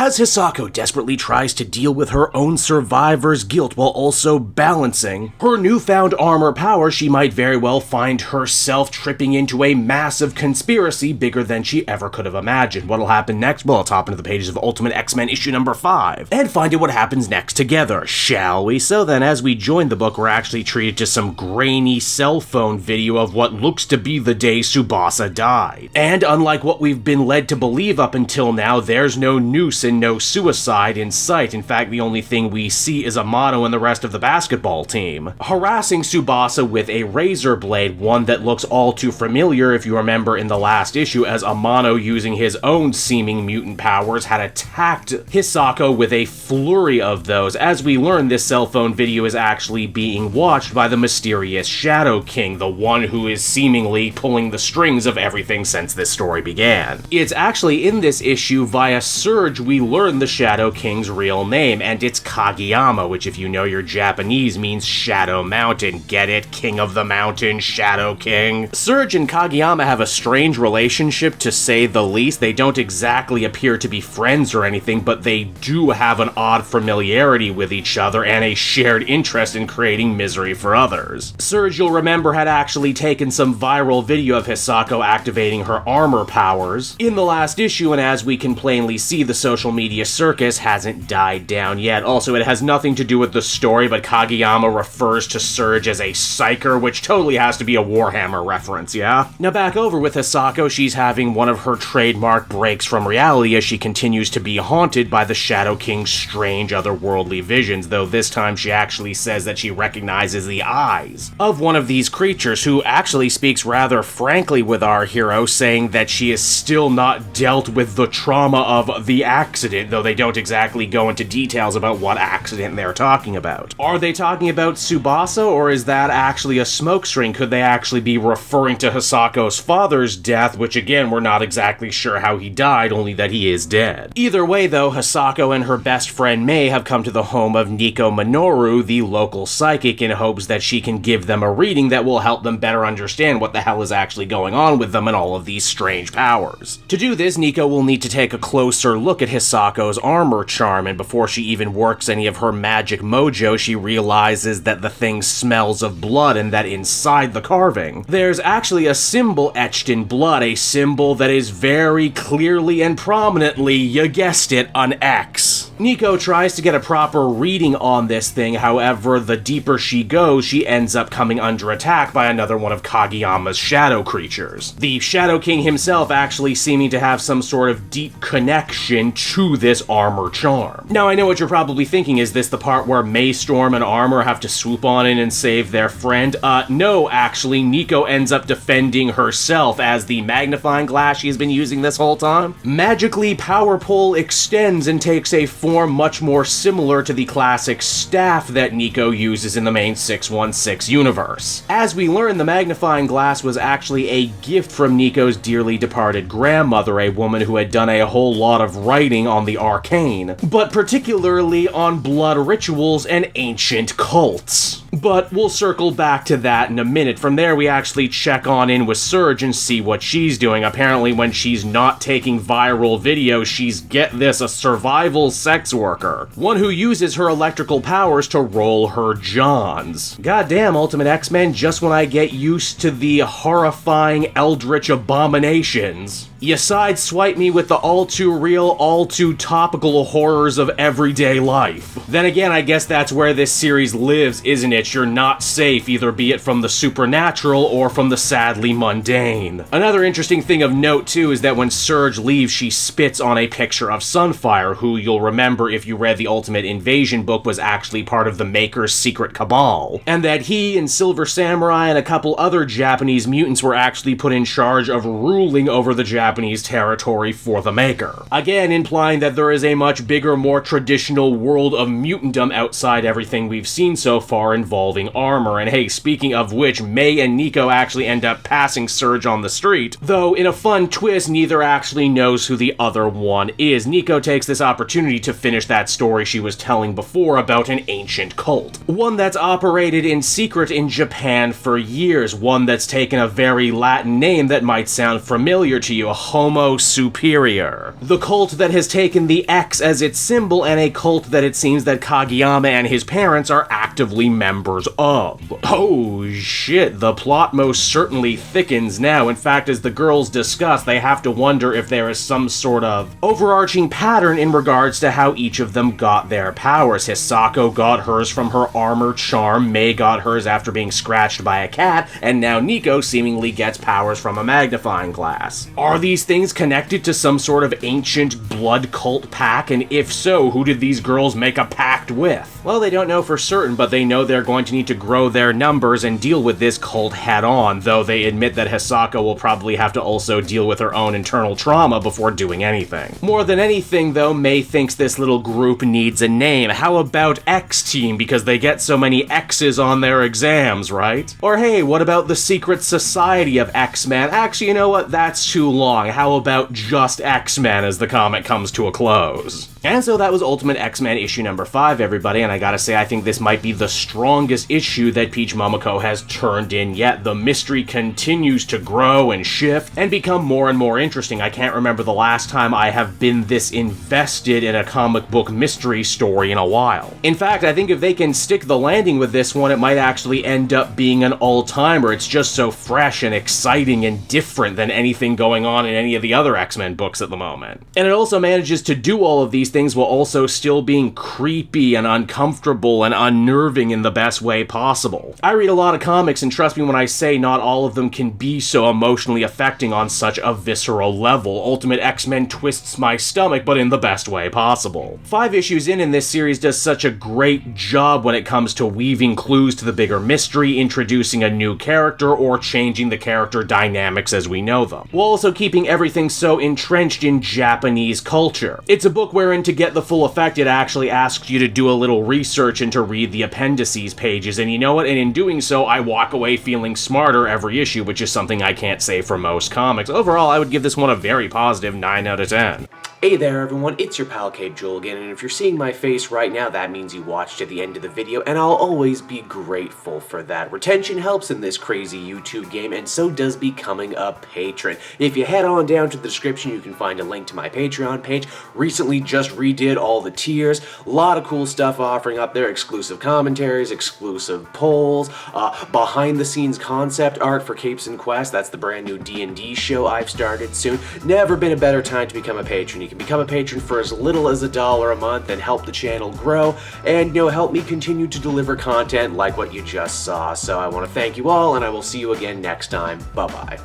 As Hisako desperately tries to deal with her own survivor's guilt while also balancing her newfound armor power, she might very well find herself tripping into a massive conspiracy bigger than she ever could have imagined. What'll happen next? Well, let's hop into the pages of Ultimate X-Men issue number 5 and find out what happens next together, shall we? So then, as we join the book, we're actually treated to some grainy cell phone video of what looks to be the day Tsubasa died. And unlike what we've been led to believe up until now, there's no noose and no suicide in sight. In fact, the only thing we see is Amano and the rest of the basketball team harassing Tsubasa with a razor blade, one that looks all too familiar if you remember in the last issue, as Amano, using his own seeming mutant powers, had attacked Hisako with a flurry of those. As we learn, this cell phone video is actually being watched by the mysterious Shadow King, the one who is seemingly pulling the strings of everything since this story began. It's actually in this issue, via Surge, we learn the Shadow King's real name, and it's Kageyama, which if you know your Japanese means Shadow Mountain. Get it? King of the Mountain, Shadow King. Surge and Kageyama have a strange relationship, to say the least. They don't exactly appear to be friends or anything, but they do have an odd familiarity with each other and a shared interest in creating misery for others. Surge, you'll remember, had actually taken some viral video of Hisako activating her armor powers in the last issue, and as we can plainly see, the social media circus hasn't died down yet. Also, it has nothing to do with the story, but Kageyama refers to Surge as a psyker, which totally has to be a Warhammer reference, yeah? Now back over with Hisako, she's having one of her trademark breaks from reality as she continues to be haunted by the Shadow King's strange otherworldly visions, though this time she actually says that she recognizes the eyes of one of these creatures, who actually speaks rather frankly with our hero, saying that she is still not dealt with the trauma of the accident, though they don't exactly go into details about what accident they're talking about. Are they talking about Tsubasa, or is that actually a smokescreen? Could they actually be referring to Hisako's father's death, which again, we're not exactly sure how he died, only that he is dead. Either way though, Hisako and her best friend May have come to the home of Nico Minoru, the local psychic, in hopes that she can give them a reading that will help them better understand what the hell is actually going on with them and all of these strange powers. To do this, Nico will need to take a closer look at Hisako's armor charm, and before she even works any of her magic mojo, she realizes that the thing smells of blood and that inside the carving, there's actually a symbol etched in blood, a symbol that is very clearly and prominently, you guessed it, an X. Nico tries to get a proper reading on this thing, however, the deeper she goes, she ends up coming under attack by another one of Kageyama's shadow creatures. The Shadow King himself actually seeming to have some sort of deep connection to this armor charm. Now, I know what you're probably thinking, is this the part where Maystorm and Armor have to swoop on in and save their friend? No, actually, Nico ends up defending herself, as the magnifying glass she's been using this whole time magically power pole extends and takes a form much more similar to the classic staff that Nico uses in the main 616 universe. As we learn, the magnifying glass was actually a gift from Nico's dearly departed grandmother, a woman who had done a whole lot of writing on the arcane, but particularly on blood rituals and ancient cults. But we'll circle back to that in a minute. From there, we actually check on in with Surge and see what she's doing. Apparently, when she's not taking viral videos, she's, get this, a survival sex worker. One who uses her electrical powers to roll her johns. Goddamn, Ultimate X-Men, just when I get used to the horrifying eldritch abominations, you sideswipe me with the all-too-real, all-too-topical horrors of everyday life. Then again, I guess that's where this series lives, isn't it? You're not safe, either be it from the supernatural or from the sadly mundane. Another interesting thing of note, too, is that when Surge leaves, she spits on a picture of Sunfire, who you'll remember if you read the Ultimate Invasion book was actually part of the Maker's secret cabal, and that he and Silver Samurai and a couple other Japanese mutants were actually put in charge of ruling over the Japanese territory for the Maker. Again, implying that there is a much bigger, more traditional world of mutantdom outside everything we've seen so far involving armor. And hey, speaking of which, May and Nico actually end up passing Surge on the street, though in a fun twist, neither actually knows who the other one is. Nico takes this opportunity to finish that story she was telling before about an ancient cult. One that's operated in secret in Japan for years, one that's taken a very Latin name that might sound familiar to you. Homo Superior, the cult that has taken the X as its symbol, and a cult that it seems that Kageyama and his parents are actively members of. Oh shit, the plot most certainly thickens now. In fact, as the girls discuss, they have to wonder if there is some sort of overarching pattern in regards to how each of them got their powers. Hisako got hers from her armor charm, Mei got hers after being scratched by a cat, and now Nico seemingly gets powers from a magnifying glass. Are these things connected to some sort of ancient blood cult pack, and if so, who did these girls make a pact with? Well, they don't know for certain, but they know they're going to need to grow their numbers and deal with this cult head-on, though they admit that Hisako will probably have to also deal with her own internal trauma before doing anything. More than anything, though, Mei thinks this little group needs a name. How about X-Team, because they get so many X's on their exams, right? Or hey, what about the Secret Society of X-Men? Actually, you know what? That's too long. How about just X-Men as the comic comes to a close? And so that was Ultimate X-Men issue number 5, everybody, and I gotta say, I think this might be the strongest issue that Peach Momoko has turned in yet. The mystery continues to grow and shift and become more and more interesting. I can't remember the last time I have been this invested in a comic book mystery story in a while. In fact, I think if they can stick the landing with this one, it might actually end up being an all-timer. It's just so fresh and exciting and different than anything going on in any of the other X-Men books at the moment. And it also manages to do all of these things while also still being creepy and uncomfortable and unnerving in the best way possible. I read a lot of comics, and trust me when I say not all of them can be so emotionally affecting on such a visceral level. Ultimate X-Men twists my stomach, but in the best way possible. 5 issues in this series does such a great job when it comes to weaving clues to the bigger mystery, introducing a new character, or changing the character dynamics as we know them, while also keeping everything so entrenched in Japanese culture. It's a book wherein to get the full effect, it actually asks you to do a little research and to read the appendices pages, and you know what? And in doing so, I walk away feeling smarter every issue, which is something I can't say for most comics. Overall, I would give this one a very positive 9 out of 10. Hey there everyone, it's your pal Cape Joel again, and if you're seeing my face right now, that means you watched to the end of the video, and I'll always be grateful for that. Retention helps in this crazy YouTube game, and so does becoming a patron. If you head on down to the description, you can find a link to my Patreon page. Recently just redid all the tiers, a lot of cool stuff offering up there, exclusive commentaries, exclusive polls, behind the scenes concept art for Capes and Quest. That's the brand new D&D show I've started soon. Never been a better time to become a patron. You can become a patron for as little as $1 a month and help the channel grow and, you know, help me continue to deliver content like what you just saw. So I want to thank you all, and I will see you again next time. Bye-bye.